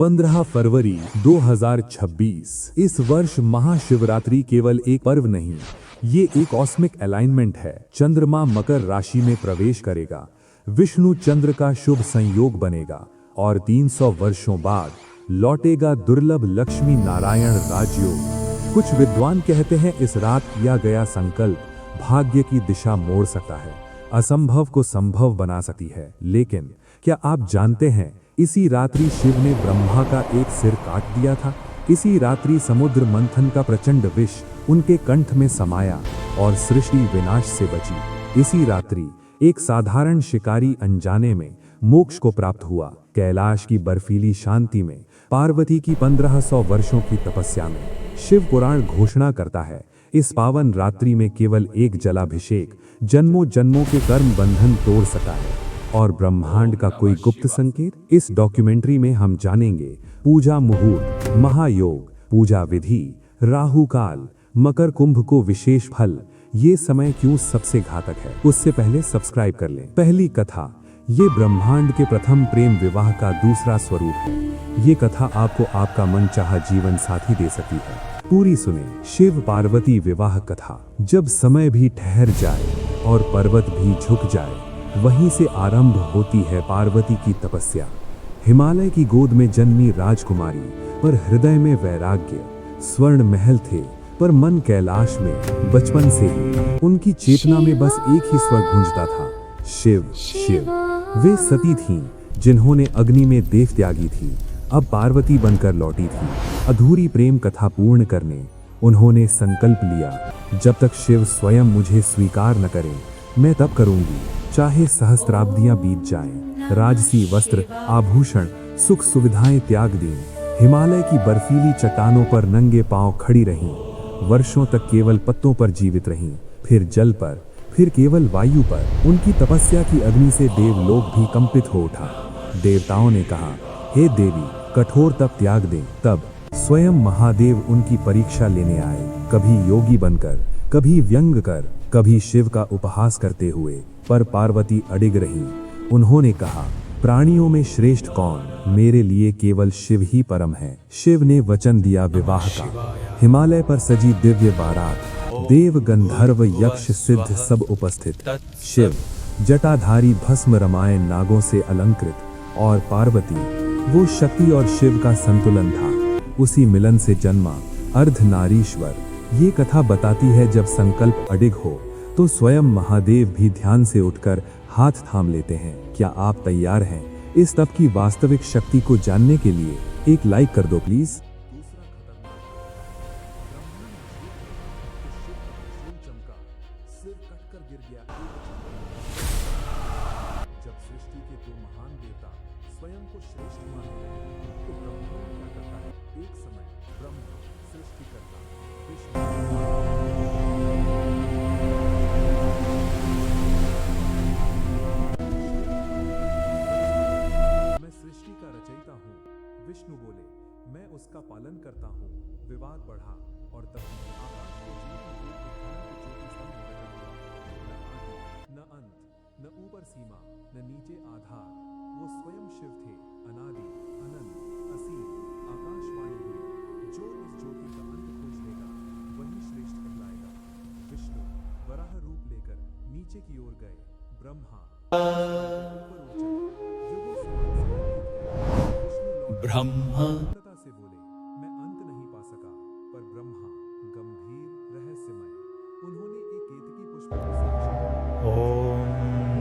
15 फरवरी 2026। इस वर्ष महाशिवरात्रि केवल एक पर्व नहीं, ये एक कॉस्मिक अलाइनमेंट है। चंद्रमा मकर राशि में प्रवेश करेगा, विष्णु चंद्र का शुभ संयोग बनेगा और 300 वर्षों बाद लौटेगा दुर्लभ लक्ष्मी नारायण राजयोग। कुछ विद्वान कहते हैं इस रात किया गया संकल्प भाग्य की दिशा मोड़ सकता है, असंभव को संभव बना सकती है। लेकिन क्या आप जानते हैं, इसी रात्रि शिव ने ब्रह्मा का एक सिर काट दिया था। इसी रात्रि समुद्र मंथन का प्रचंड विष उनके कंठ में समाया और सृष्टि विनाश से बची। इसी रात्रि एक साधारण शिकारी अनजाने में मोक्ष को प्राप्त हुआ। कैलाश की बर्फीली शांति में, पार्वती की 1500 वर्षों की तपस्या में। शिव पुराण घोषणा करता है, इस पावन रात्रि में केवल एक जलाभिषेक जन्मों जन्मों के कर्म बंधन तोड़ सकता है। और ब्रह्मांड का कोई गुप्त संकेत? इस डॉक्यूमेंट्री में हम जानेंगे पूजा मुहूर्त, महायोग, पूजा विधि, राहु काल, मकर कुंभ को विशेष फल, ये समय क्यों सबसे घातक है। उससे पहले सब्सक्राइब कर लें। पहली कथा, ये ब्रह्मांड के प्रथम प्रेम विवाह का दूसरा स्वरूप है। ये कथा आपको आपका मनचाहा जीवन साथी दे सकती है। पूरी सुने। शिव पार्वती विवाह कथा। जब समय भी ठहर जाए और पर्वत भी झुक जाए, वहीं से आरंभ होती है पार्वती की तपस्या। हिमालय की गोद में जन्मी राजकुमारी, पर हृदय में वैराग्य। स्वर्ण महल थे, पर मन कैलाश में। बचपन से ही उनकी चेतना में बस एक ही स्वर गूंजता था, शिव शिव। वे सती थीं, जिन्होंने अग्नि में देव त्यागी थी, अब पार्वती बनकर लौटी थी अधूरी प्रेम कथा पूर्ण करने। उन्होंने संकल्प लिया, जब तक शिव स्वयं मुझे स्वीकार न करें, मैं तब करूंगी, चाहे सहस्त्राब्दियां बीत जाएं। राजसी वस्त्र, आभूषण, सुख सुविधाएं त्याग दी। हिमालय की बर्फीली चट्टानों पर नंगे पांव खड़ी रहीं। वर्षों तक केवल पत्तों पर जीवित रहीं, फिर जल पर, फिर केवल वायु पर। उनकी तपस्या की अग्नि से देवलोक भी कंपित हो उठा। देवताओं ने कहा, हे देवी, कठोर तप त्याग दें। तब स्वयं महादेव उनकी परीक्षा लेने आए, कभी योगी बनकर, कभी व्यंग कर, कभी शिव का उपहास करते हुए। पर पार्वती अडिग रही। उन्होंने कहा, प्राणियों में श्रेष्ठ कौन? मेरे लिए केवल शिव ही परम है। शिव ने वचन दिया विवाह का। हिमालय पर सजी दिव्य बारात, देव गंधर्व यक्ष सिद्ध सब उपस्थित। शिव जटाधारी भस्म रमायन नागों से अलंकृत, और पार्वती, वो शक्ति और शिव का संतुलन था। उसी मिलन से जन्मा अर्धनारीश्वर। ये कथा बताती है, जब संकल्प अडिग हो तो स्वयं महादेव भी ध्यान से उठकर हाथ थाम लेते हैं। क्या आप तैयार हैं इस तप की वास्तविक शक्ति को जानने के लिए? एक लाइक कर दो प्लीज। जब सृष्टि के दो महान देवता स्वयं को श्रेष्ठ मानते हैं, तो ब्रह्मा क्या करता है? एक समय ब्रह्मा सृष्टि करता, मैं सृष्टि का रचयिता हूँ। विष्णु बोले, मैं उसका पालन करता हूँ। विवाद बढ़ा और तब आकाश को न अंत, न ऊपर सीमा, न नीचे आधार। वो स्वयं शिव थे, अनादि, अनंत, असीम। आकाशवाणी हुई, जो इस ज्योति का अंत खोज लेगा, वही श्रेष्ठ कहलाएगा। विष्णु वराह रूप लेकर नीचे की ओर गए। ब्रह्मा ब्रह्मा से बोले, मैं अंत नहीं पा सका। पर ब्रह्मा गंभीर, रहस्यमय। उन्होंने एक केतकी पुष्प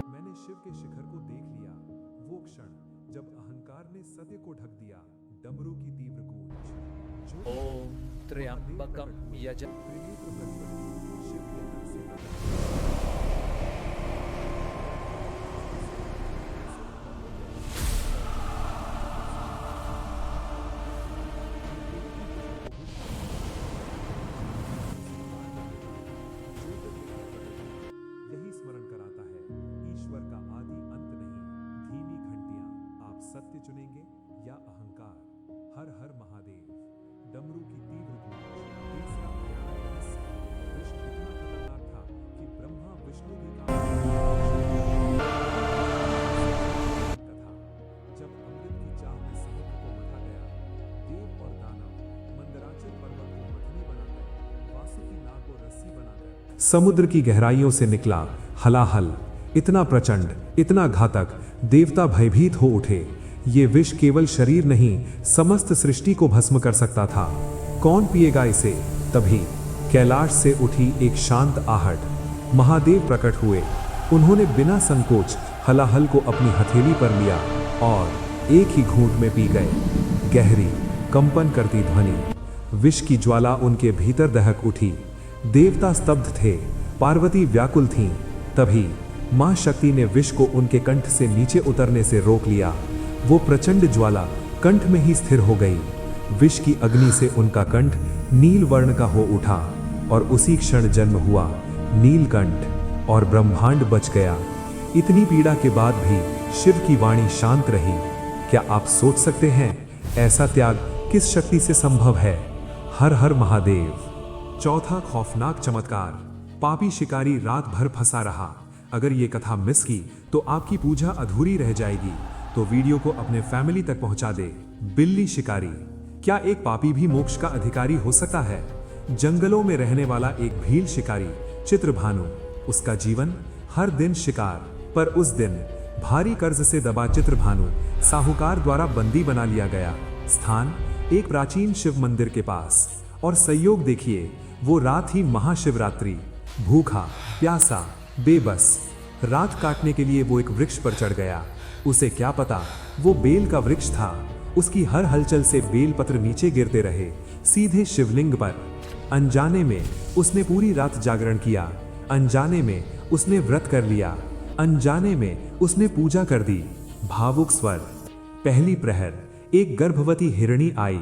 मैंने शिव के शिखर को देख लिया। वो क्षण जब अहंकार ने सत्य को ढक दिया, डमरू की तीव्र गूंज। ओम त्र्यंबकम यजत। शिव के तन से प्रकट यही स्मरण कराता है, ईश्वर का आदि अंत नहीं। धीमी घंटियां, आप सत्य चुनेंगे या अहंकार? हर हर महादेव। डमरू की तीव्र गूंज। तीसरा भयानक रहस्य, विष इतना खतरनाक था कि ब्रह्मा विष्णु की कथा। जब अमृत की चाह में समुद्र को मथा गया, समुद्र की गहराइयों से निकला हलाहल, इतना प्रचंड, इतना घातक, देवता भयभीत हो उठे। ये विष केवल शरीर नहीं, समस्त सृष्टि को भस्म कर सकता था। कौन पिएगा इसे? तभी कैलाश से उठी एक शांत आहट। महादेव प्रकट हुए। उन्होंने बिना संकोच हलाहल को अपनी हथेली पर लिया और एक ही घूंट में पी गए। गहरी, कंपन करती ध्वनि, विष की ज्वाला उनके भीतर दहक उठी। देवता स्तब्ध थे, पार्वती व्याकुल थीं। तभी मां शक्ति ने विष को उनके कंठ से नीचे उतरने से रोक लिया। वो प्रचंड ज्वाला कंठ में ही स्थिर हो गई। विष की अग्नि से उनका कंठ नील वर्ण का हो उठा और उसी क्षण जन्म हुआ नीलकंठ, और ब्रह्मांड बच गया। इतनी पीड़ा के बाद भी शिव की वाणी शांत रही। क्या आप सोच सकते हैं ऐसा त्याग किस शक्ति से संभव है? हर हर महादेव। चौथा खौफनाक चमत्कार, पापी शिकारी रात भर फंसा रहा। अगर ये कथा मिस की तो आपकी पूजा अधूरी रह जाएगी, तो वीडियो को अपने फैमिली तक पहुंचा दे। बिल्ली शिकारी। क्या एक पापी भी मोक्ष का अधिकारी हो सकता है? जंगलों में रहने वाला एक भील शिकारी चित्रभानु। उसका जीवन हर दिन शिकार, पर उस दिन भारी कर्ज से दबा चित्रभानु साहूकार द्वारा बंदी बना लिया गया। स्थान एक प्राचीन शिव मंदिर के पास। और संयोग देखिए, वो रात ही महाशिवरात्रि। भूखा, प्यासा, बेबस, रात काटने के लिए वो एक वृक्ष पर चढ़ गया। उसे क्या पता वो बेल का वृक्ष था। उसकी हर हलचल से बेल पत्र नीचे गिरते रहे, सीधे शिवलिंग पर। अनजाने में उसने पूरी रात जागरण किया। अनजाने में उसने व्रत कर लिया। अनजाने में उसने पूजा कर दी। भावुक स्वर। पहली प्रहर, एक गर्भवती हिरणी आई।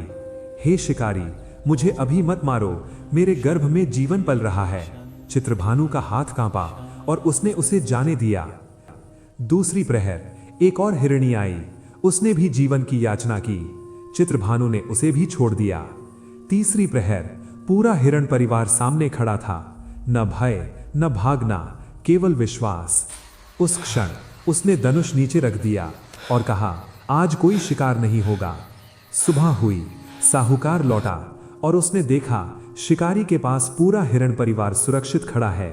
हे शिकारी, मुझे अभी मत मारो, मेरे गर्भ में जीवन पल रहा है। चित्रभानु का हाथ कांपा और उसने उसे जाने दिया। दूसरी प्रहर, एक और हिरणी आई। उसने भी जीवन की याचना की। चित्रभानु ने उसे भी छोड़ दिया। तीसरी प्रहर, पूरा हिरण परिवार सामने खड़ा था। न भय, न भागना, केवल विश्वास। उस क्षण उसने धनुष नीचे रख दिया और कहा, आज कोई शिकार नहीं होगा। सुबह हुई, साहूकार लौटा और उसने देखा शिकारी के पास पूरा हिरण परिवार सुरक्षित खड़ा है।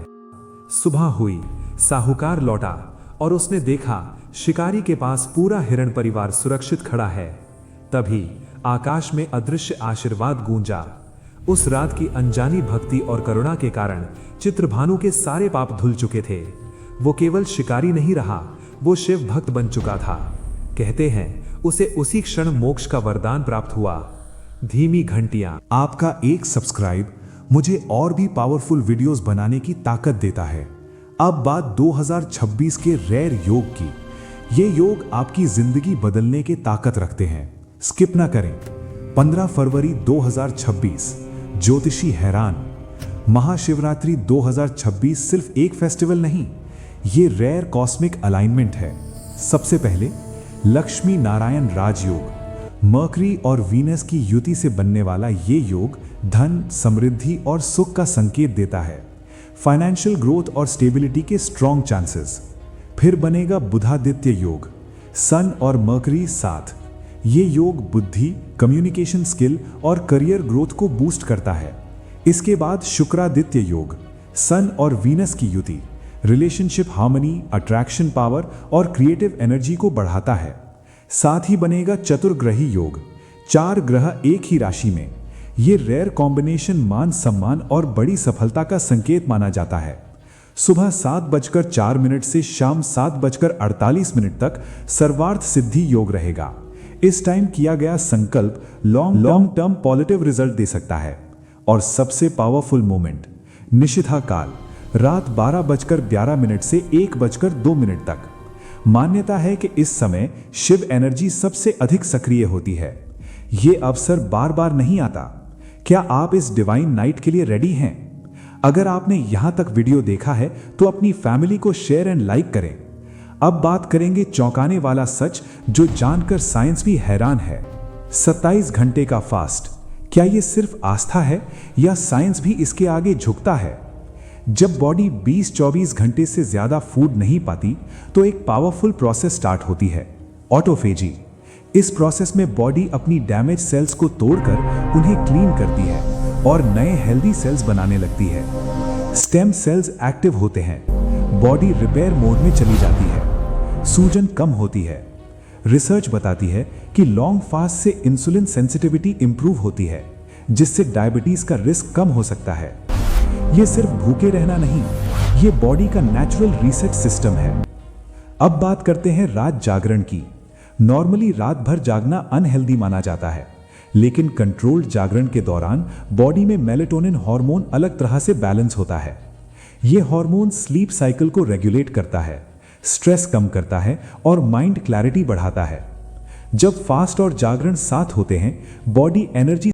सुबह हुई, साहूकार लौटा और उसने देखा शिकारी के पास पूरा हिरण परिवार सुरक्षित खड़ा है। तभी आकाश में अदृश्य आशीर्वाद गूंजा। उस रात की अनजानी भक्ति और करुणा के कारण चित्रभानु के सारे पाप धुल चुके थे। वो केवल शिकारी नहीं रहा, वो शिव भक्त बन चुका था। कहते हैं उसे उसी क्षण मोक्ष का वरदान प्राप्त हुआ। धीमी घंटियां। आपका एक सब्सक्राइब मुझे और भी पावरफुल वीडियोस बनाने की ताकत देता है। अब बात 2026 के रेयर योग की। ये योग आपकी जिंदगी बदलने के ताकत रखते हैं। स्किप ना करें। 15 फरवरी 2026, ज्योतिषी हैरान। महाशिवरात्रि 2026 सिर्फ एक फेस्टिवल नहीं, ये रेयर कॉस्मिक अलाइनमेंट है। सबसे पहले लक्ष्मी नारायण राजयोग। मर्करी और वीनस की युति से बनने वाला ये योग धन, समृद्धि और सुख का संकेत देता है। फाइनेंशियल ग्रोथ और स्टेबिलिटी के स्ट्रॉन्ग चांसेस। फिर बनेगा बुधादित्य योग, सन और मर्करी साथ। ये योग बुद्धि, कम्युनिकेशन स्किल और करियर ग्रोथ को बूस्ट करता है। इसके बाद शुक्रादित्य योग, सन और वीनस की युति, रिलेशनशिप हार्मनी, अट्रैक्शन पावर और क्रिएटिव एनर्जी को बढ़ाता है। साथ ही बनेगा चतुर्ग्रही योग, 4 ग्रह एक ही राशि में। ये रेयर कॉम्बिनेशन मान सम्मान और बड़ी सफलता का संकेत माना जाता है। सुबह 7:04 से शाम 7:48 तक सर्वार्थ सिद्धि योग रहेगा। इस टाइम किया गया संकल्प लॉन्ग टर्म पॉजिटिव रिजल्ट दे सकता है। और सबसे पावरफुल मोमेंट, निशिथा काल, रात 12:11 से 1:02 तक। मान्यता है कि इस समय शिव एनर्जी सबसे अधिक सक्रिय होती है। ये अवसर बार बार नहीं आता। क्या आप इस डिवाइन नाइट के लिए रेडी हैं? अगर आपने यहां तक वीडियो देखा है तो अपनी फैमिली को शेयर एंड लाइक करें। अब बात करेंगे चौंकाने वाला सच जो जानकर साइंस भी हैरान है। 27 घंटे का फास्ट, क्या ये सिर्फ आस्था है या साइंस भी इसके आगे झुकता है? जब बॉडी 20-24 घंटे से ज्यादा फूड नहीं पाती तो एक पावरफुल प्रोसेस स्टार्ट होती है, ऑटोफेजी। इस प्रोसेस में बॉडी अपनी डैमेज सेल्स को तोड़कर उन्हें क्लीन करती है और नए हेल्दी सेल्स बनाने लगती है। स्टेम सेल्स एक्टिव होते हैं, बॉडी रिपेयर मोड में चली जाती है, सूजन कम होती है। रिसर्च बताती है कि लॉन्ग फास्ट से इंसुलिन सेंसिटिविटी इंप्रूव होती है, जिससे डायबिटीज का रिस्क कम हो सकता है। ये सिर्फ भूखे रहना नहीं, ये बॉडी का नेचुरल रीसेट सिस्टम है। अब बात करते हैं रात जागरण की। नॉर्मली रात भर जागना अनहेल्दी माना जाता है, लेकिन कंट्रोल्ड जागरण के दौरान बॉडी में मेलेटोनिन हार्मोन अलग तरह से बैलेंस होता है। यह हार्मोन स्लीप साइकिल को रेगुलेट करता है, स्ट्रेस कम करता है और माइंड क्लैरिटी बढ़ाता है। जब फास्ट और जागरण साथ होते हैं, बॉडी एनर्जी